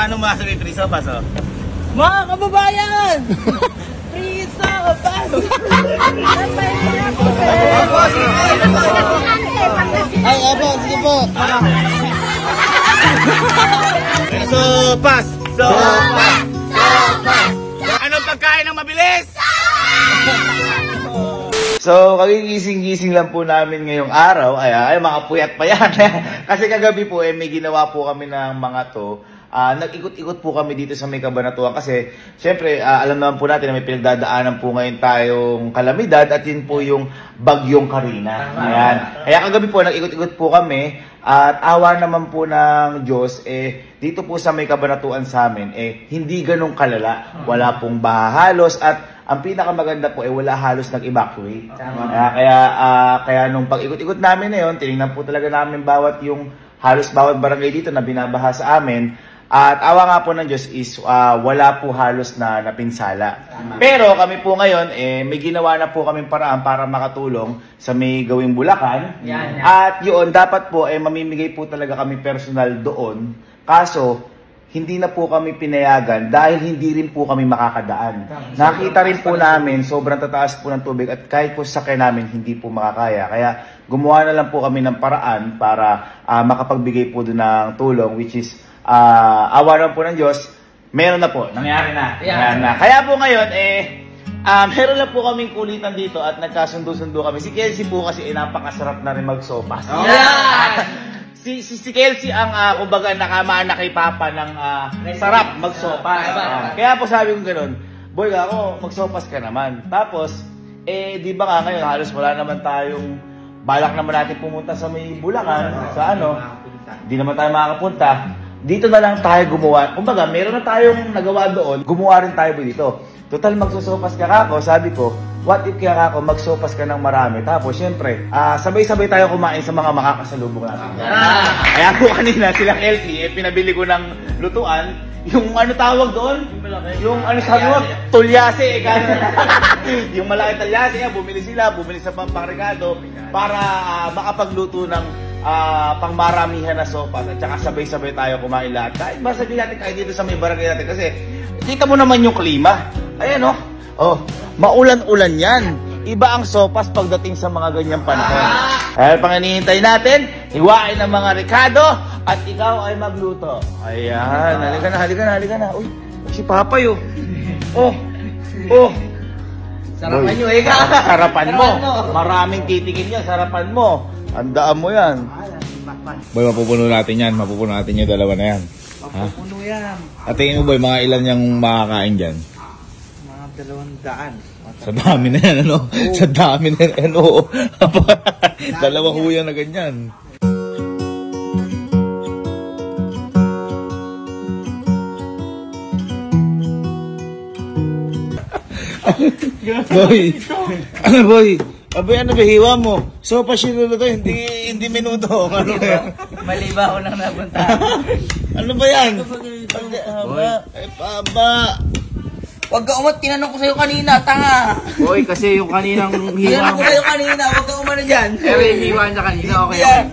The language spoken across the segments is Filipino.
Anong masabi, free sopas, oh? Mga kababayan! Free sopas! Ay, abo, sige po. Sopas! Sopas! Sopas! Anong pagkain ng mabilis? So, kagigising-gising lang po namin ngayong araw. Ay, mga puyat pa yan. Kasi kagabi po, may ginawa po kami ng mga to. Nag-ikot-ikot po kami dito sa may Cabanatuan kasi syempre alam naman po natin na may pinagdadaanan po ngayon tayong kalamidad at yun po yung bagyong Karina. Ayan. Kaya kagabi po nag-ikot-ikot po kami at awa naman po ng Diyos dito po sa may Cabanatuan sa amin hindi ganun kalala. Wala pong baha halos at ang pinakamaganda po wala halos nag-evacuate. Kaya nung pag-ikot-ikot namin na yun, tinignan po talaga namin halos bawat barangay dito na binabaha sa amin. At awa nga po ng Diyos is wala po halos na napinsala. Pero kami po ngayon, may ginawa na po kaming paraan para makatulong sa may gawing Bulacan. At yun, dapat po mamimigay po talaga kami personal doon. Kaso, hindi na po kami pinayagan dahil hindi rin po kami makakadaan. Nakita rin po namin, sobrang tataas po ng tubig at kahit po sakay namin, hindi po makakaya. Kaya gumawa na lang po kami ng paraan para makapagbigay po doon ng tulong, which is awa lang po ng Diyos, meron na po, nangyari na. Kaya po ngayon, meron na po kaming kulitan dito at nagkasundo-sundo kami. Si Kelsey po kasi napakasarap na rin magsopas. Si Kelsey ang kumbaga nakamaan na kay Papa ng sarap magsopas. Kaya po sabi ko gano'n, boy ako, magsopas ka naman. Tapos, di ba nga ngayon, halos wala naman tayong balak naman natin pumunta sa may Bulacan, sa di naman tayo makakapunta. Dito na lang tayo gumawa. Kumbaga, meron na tayong nagawa doon, gumawa rin tayo dito. Total, magsosopas ka kako, sabi ko, what if kaya kako, magsopas ka ng marami. Tapos, syempre, sabay-sabay tayo kumain sa mga makakasalubong natin. Kaya po kanina, sila Kelsey, pinabili ko ng lutuan. Yung tawag doon? Yung sabi mo, tulyase. Yung malaki tulyase, bumili sa Pangregado para makapagluto ng pangmaramihan na sopas at saka sabay-sabay tayo kumain lahat. Kahit ba sabihin natin kahit dito sa may barangay natin kasi kita mo naman yung klima. Ayan maulan-ulan yan. Iba ang sopas pagdating sa mga ganyang panahon. Kaya pang hinihintay natin, hiwain ng mga Ricardo at ikaw ay magluto. Ayan, halika na. Uy, si Papa yun. Sarapan nyo Sarapan mo. Maraming titikin yan, sarapan mo. Andaan mo yan. Boy, mapupuno natin yan. Mapupuno natin yung dalawa na yan. Mapupuno yan. At tingin mo boy, mga ilan yung makakain dyan? Mga 200. Sa dami na yan, Sa dami na yan, Dalawang huyang na ganyan. Boy? Abay, ano ba hiwa mo? Sopa sinulo to, hindi minuto. Ano ba? Mali ba ako nang napunta? Ano ba yan? Paba. Wag ka umat, tinanong ko sa'yo kanina, tanga. Boy, kasi yung kaninang hiwa Tinanong ko sa'yo kanina, wag ka umano dyan. hiwa niya kanina, okay.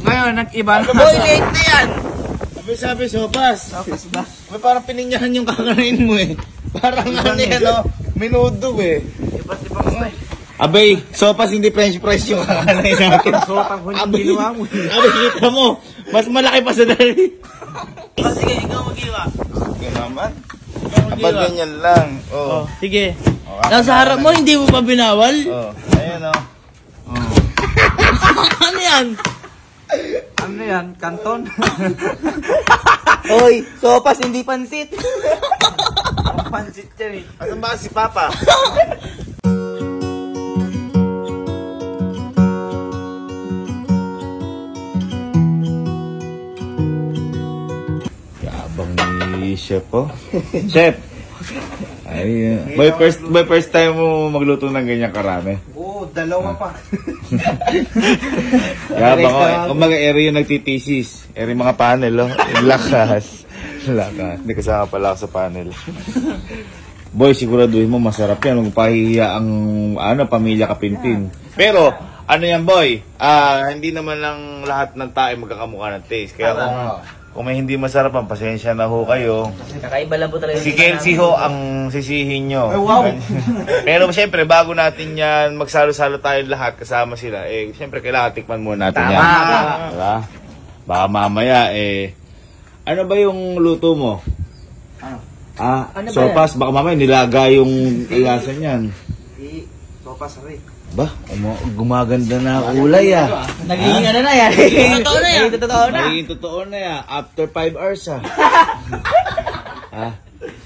Ngayon, nag-iba na. Boy, late na yan. Sabi, sopas. Sopas ba? May parang pininyahan yung kakanain mo Parang minudo Abay, sopas hindi french fries yung kakanain natin. Sotang huling ginawa mo. Abay, kita mo. Mas malaki pa sa dali. Sige, ikaw mag-iwa. Sige naman. Abad ganyan lang. Sige. Nasa harap mo, hindi mo pa binawal? Ayan Ano yan? Ano yan? Kanton? Hoy, sopas hindi pansit. Pansit yan Asan ba si Papa? Yabang ni Chef Chef! First time mo magluto ng ganyan karami? Oo, dalawa pa. Yabang ko. Kumbaga, eri yung nagtitisis. Eri mga panel, Lakas. Hindi kasama pala ako sa panel. Boy, siguraduhin mo masarap yan. Magpahiya ang pamilya Kapinpin. Pero, ano yan boy? Hindi naman lang lahat ng tayo magkakamukha ng taste. Kaya Kung may hindi masarap, pasensya na ho kayo. Kakaiba lang po talaga. Si Kelsey ho ang sisihin nyo. wow. Pero siyempre, bago natin yan, magsalo-salo tayo lahat, kasama sila, siyempre, kailangan tikman muna natin yan. Diba? Baka mamaya, ano ba yung luto mo? Ano ba sopas. Baka mamaya nilaga yung ilasan yan. Sopas rin. Ba, gumaganda na kulay Nagiging ano na yan. Totoo na yan. Nagiging totoo na yan. After 5 hours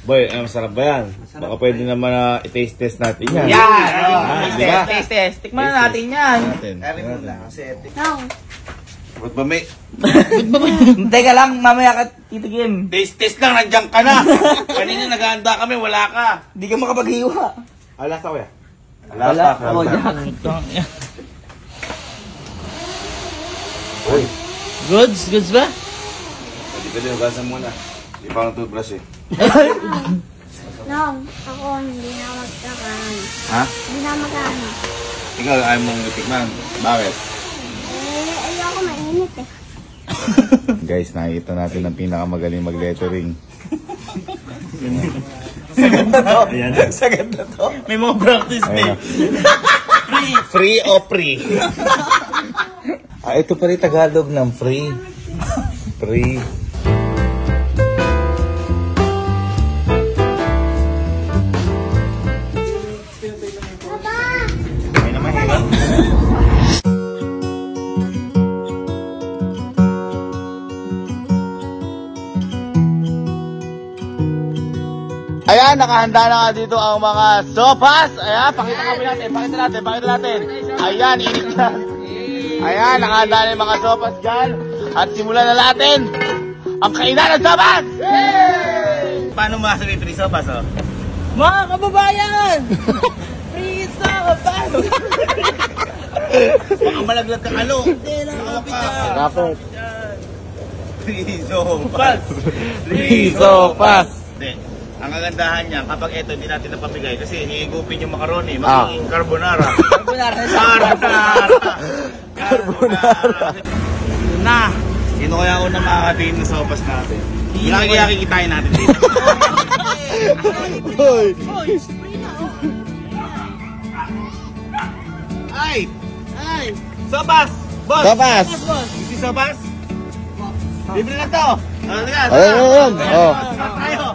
Boy, masarap ba yan? Baka pwede naman i-taste test natin yan. Yan! Taste test. Tikman na natin yan. Ba't ba may... Teka lang, mamaya ka titigim. Taste test lang, nandiyan ka na! Kanina naghahanda kami, wala ka. Hindi ka makapaghiwa. Alas ako yan. Wala. Ako, Jack. Uy, Goods ba? pwede hugasan muna. Hindi pa akong toothbrush No, ako hindi na magkakaan. Ha? Hindi na magkaano. Ikaw, ayaw mong itikman. Bakit? Ayoko mainit eh. Guys, nakikita natin ang pinakamagaling mag-lettering. Sagad na to. May mga practice Ayun. Free o free? Ito pa rin Tagalog ng free. Free. May naman hirap. Ayan, nakahanda na nga dito ang mga sopas. Ayan, pakita natin. Ayan, init na. Ayan, nakahanda na yung mga sopas dyan. At simulan na natin ang kainan ng sopas! Yay! Paano masabi free sopas, Mga kababayan! Free sopas! Baka malaglag kang alo. Hindi na kapitan. Kapit. Free sopas. Free sopas. Hindi. Ang kagandahan niya, kapag ito hindi natin napapigay, kasi hihigupin yung macaroni, magiging carbonara. Carbonara. Na! Sino kaya una makakatingin ng sopas natin? Ilang kikitain natin dito. Hoy! Ay! Sopas! Boss! Sopas! Si sopas? Libre na to! Ayun! Oh! Tayo!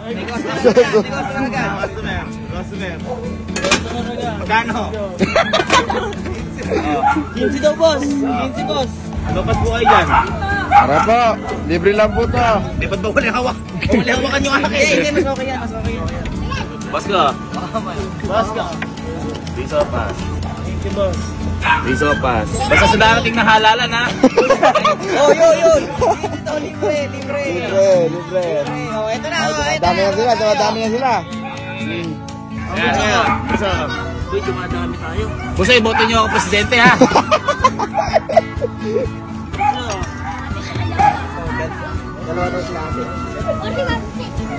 Customer! Magkano? 15 daw, boss. 15, boss. Sopas po kayo dyan. Para po, libre lang po to. Di ba't ba wala hawak? Wala hawakan yung akin. Hindi, mas okay yan. Boss ko. Di sopas. Thank you, boss. Di sopas. Basta sa darating na halalan ha. Yun. Dito, libre. Oh, ito na. Dami na sila. Ayan. Basta. Uy, dumadami tayo. Basta iboto nyo ako presidente ha.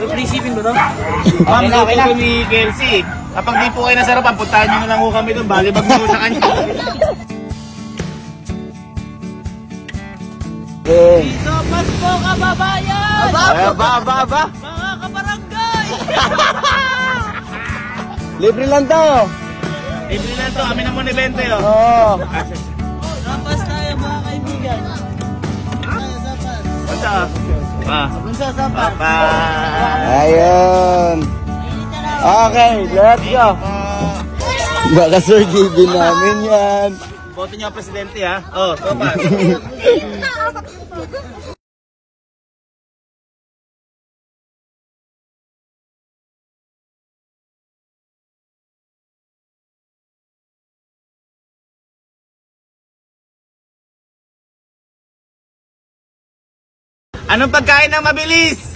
Free shipping ba to? Ma'am, luto ko ni Kelsey. Kapag di po kayo nasarapan, puntahan nyo na lang ho kami doon. Balibag mo sa kanya. Sopas po, kababayan! Aba. Mga kabarangay! Libre lang to. Libre na to. Amin na muna 20 oh. Oo. Sopas tayo, mga kaibigan. Sopas. Basta. Bunso, sopas. Ayun. Okay, let's go. Baka Sir Gavin namin yan. Boto nyo ang presidente ha. Oh, sopas. Anong pagkain ng mabilis?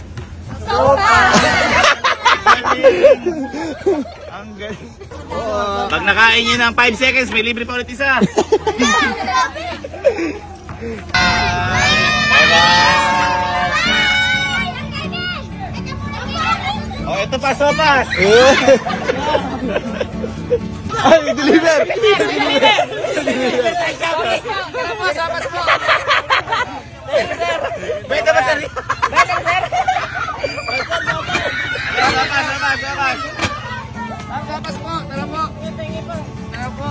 Ang galing. Pag nakain nyo ng 5 seconds, may libre pa ulit isa. Oh, ito pa, sopas. Ay, deliver. Pwede ba sir? Pwede sir. Sapas. Sapas po. Tara po. Tara po.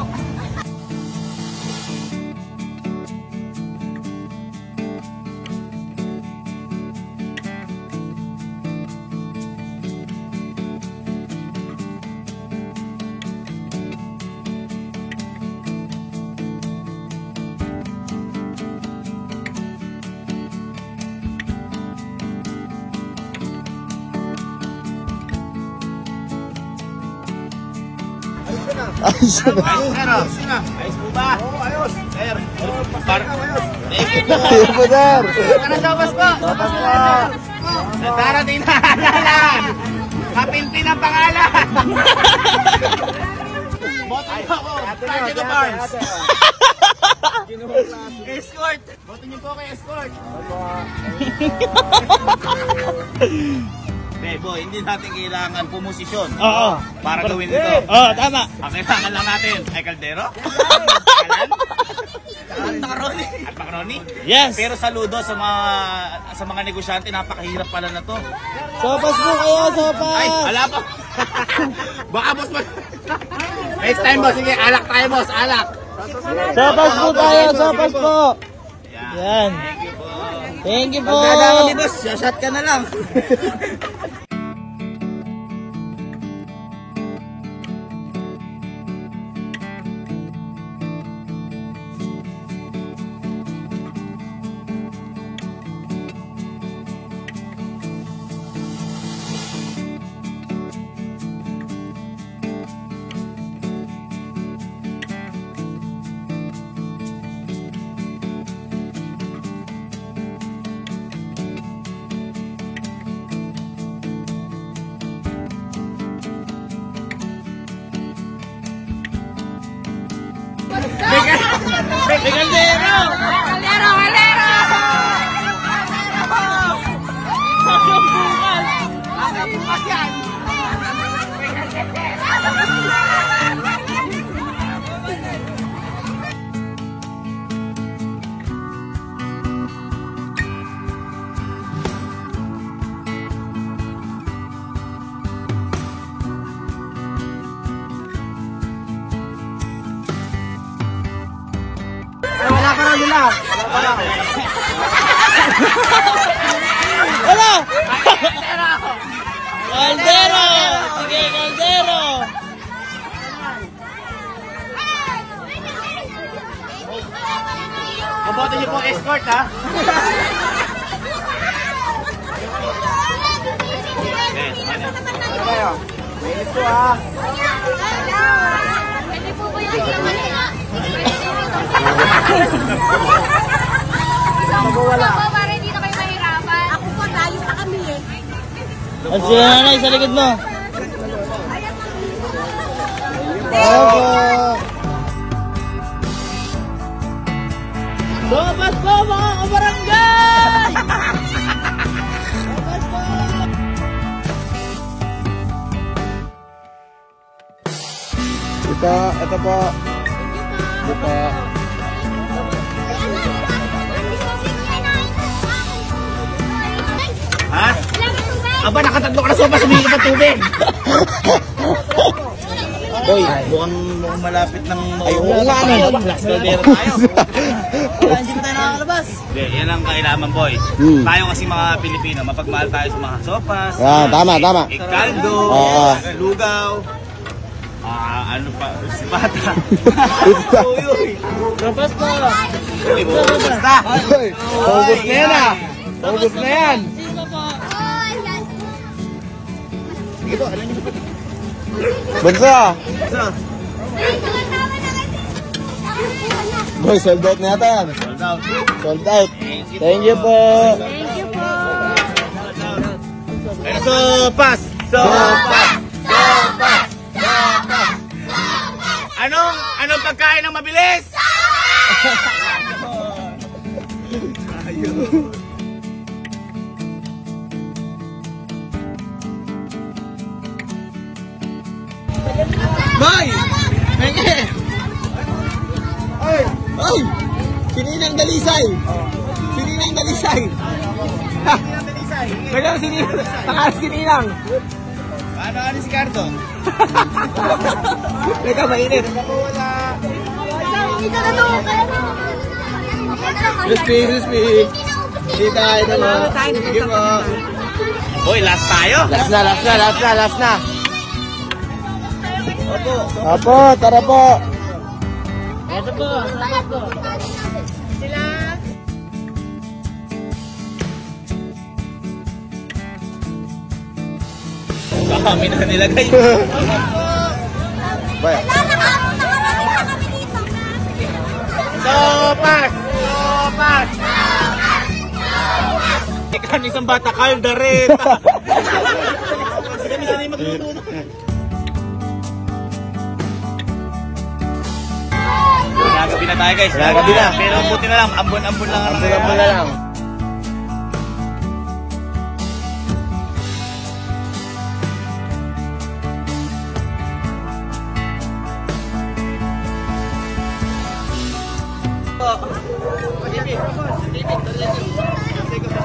Ayos na. Ayos po ba? Oo, ayos. Sir. Ayos po, sir. Para sapas po. Sapas po. Darating na halalan. Kapinpin ang pangalan. Boto niyo ako. Sergeant of Arms. Escort. Boto niyo po kay Escort. Bebo, hindi natin kailangan pumosisyon. Oo. Para gawin ito. Oo, tama. Ang kailangan lang natin ay kaldero. Kalan. At macaroni. At macaroni. Yes. Pero saludo sa mga negosyante, napakahirap pala na to. Sopas po kayo, sopas. Ay, ala pa. Baka boss mo. Next time boss, sige, alak tayo boss, alak. Sopas po tayo, sopas po. Yan. Thank you po. Thank you po. Pagdadama ni boss, shot ka na lang. Kaldero! Kalero! Hanggang bukas! Hanggang bukas yan. Wala ka na nila. Wala! Kaldero! Sige, Kaldero! Maboto niyo po Escort ha. Mainit po ha. Pwede po ba yung isang manila? Magwawala. Para hindi na kayo mahirapan. Ako po, tayo na kami eh. At si nanay sa likod mo. Opo. Sopas po mga kabarangay! Sopas po! Ito po. Ito po. Ha? Aba, nakatatlo ka na sopas, humingi ka tubig. Boy, mukhang malapit ng Ay, oo nga, ano? Kaldero tayo. Wala, hindi pa tayo nakakalabas. Hindi, yan ang kailangan boy. Tayo kasi mga Pilipino, mapagmahal tayo sa mga sopas. Ah, tama. Kaldo, Oo. lugaw. Ano pa, sipata. Uy. Sopas po! Basta. Hoy, ubos na yan ah. Ubos na yan. Sino po? Sige po, alam niyo po. Bunso. Boy, sold out na yata yan. Sold out. Sold out. Thank you po. Thank you po. Pero sopas. Anong pagkain ng mabilis? Boy! Menge! Ay! Sininang dalisay! Sininang yung dalisay. Kaya sinilang. Paano ka ni si Cardo? Teka, mainit. Ito na to. Crispy. Dita, ito na. Sige po. Hoy, last tayo. Last na. Opo, tara po. Ito po, salamat po. Kami na nilagay. Bay. Sopas! Ikaw ni isang bata, kaldereta. Nagabi na tayo guys. Nagabi na. Pero buti na lang, ambon-ambon lang. Ambon na lang.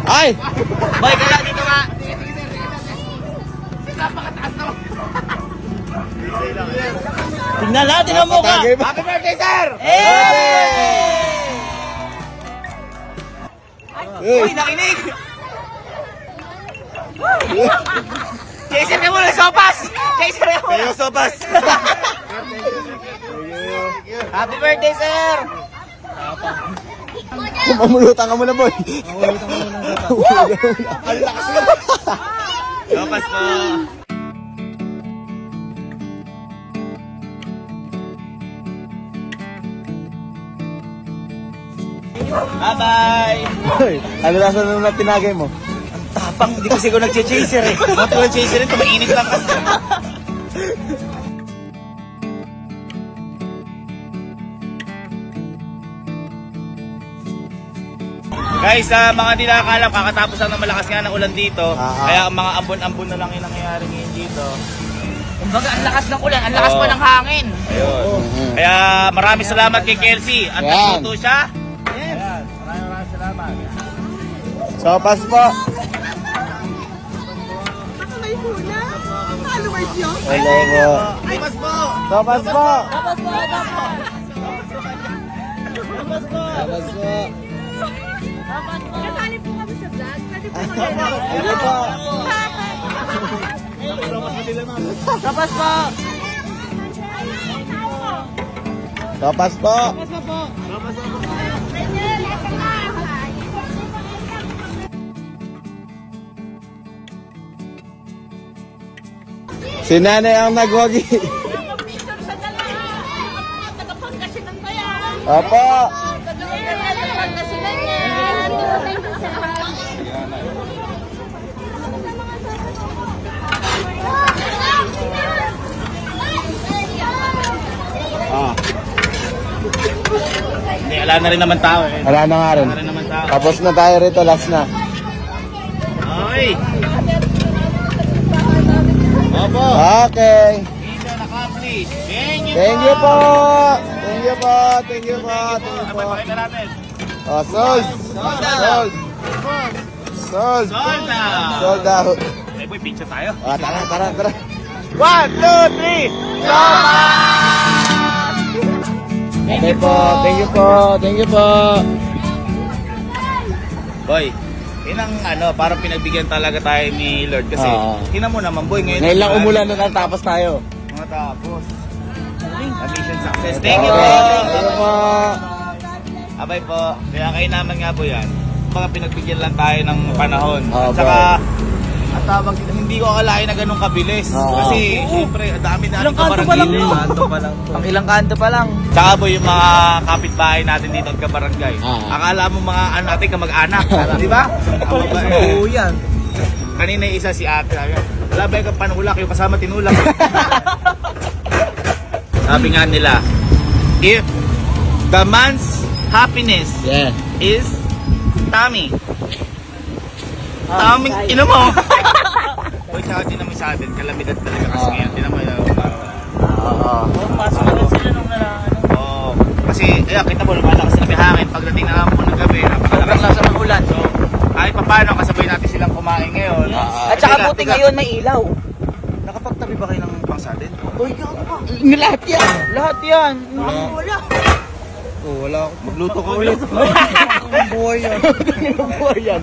Ay! Boy, kaya dito ka. Tingnan natin ang mukha. Tagay ba? Happy birthday, sir! Uy, nakinig! Chaser ka muna, sopas! Chaser ka muna! Sopas! Happy birthday, sir! Mamulutan ka muna, boy. Ang lakas mo! Sopas po! Bye-bye! Ano nasa na tinagay mo? Tapang, hindi kasi ako nag-chaser eh. Mga tulang chaser ito, mainit lang kasi. Guys, mga di nakakalam, kakatapos lang ng malakas nga ng ulan dito. Kaya ang mga ambon-ambon na lang yung nangyayari ngayon dito. Kumbaga, ang lakas ng ulan, ang lakas pa ng hangin. Ayun. Kaya maraming salamat kay Kelsey. At Yan. nagluto siya. Ayan. Maraming salamat. Sopas po. Hello po. Sopas po! Sopas po. Kasali po kami sa vlog. Pwede po Sige po. Tapas po. Sopas po. Si nanay ang nagwagi. picture sa dalawa. Tagapagkasinan ba yan? Opo. Tagapagkasinan yan. Ah, Hindi, ala na rin naman tao eh. wala na nga rin. Ala na rin naman tao. Tapos na tayo rito, last na. Okay. Opo. Okay. Mission accomplished. Thank you Thank you po. Thank you po. Thank you po. Thank you po. Pakita natin. Oh, sold. Sold. Sold. Sold na. Sold out. Eh boy, picture tayo. Ah, tara. 1, 2, 3. Okay po. Thank you po. Thank you po. Boy, yun ang parang pinagbigyan talaga tayo ni Lord. Kasi, tingnan mo naman boy, ngayon. Ngayon lang umulan nung natapos tayo. Mga tapos. Mission success. Thank you po. Thank you po. Abay po. Kaya kayo naman nga po yan. Mga pinagbigyan lang tayo ng panahon. Oo, At saka, ang tawag dito, hindi ko akalain na ganun kabilis. Oo. Kasi, syempre, dami na Ilang kanto pa lang yun. Ang ilang kanto pa lang. Tsaka po yung mga kapitbahay natin dito at kabarangay. Akala mo mga natin kamag-anak. Di ba? Oo yan. Kanina yung isa si ate. Wala ba yung panulak? Yung kasama tinulak. Sabi nga nila, if the man's happiness is tummy. Tummy, ino mo? Uy, tsaka din naman sa atin, kalamidad talaga kasi ngayon. Tinan mo yung Pasok na rin sila nung Oo. Kasi, kita mo, lumalakas na may hangin. Pagdating na po ng gabi, napakalakas Sobrang lakas ng ulan. At saka buti ngayon may ilaw. Nakapagtabi ba kayo ng pangsadin? Uy, gago pa. Lahat yan. Lahat yan. Wala. Oh, wala ako. Magluto ka ulit. Buhay yan. Buhay yan.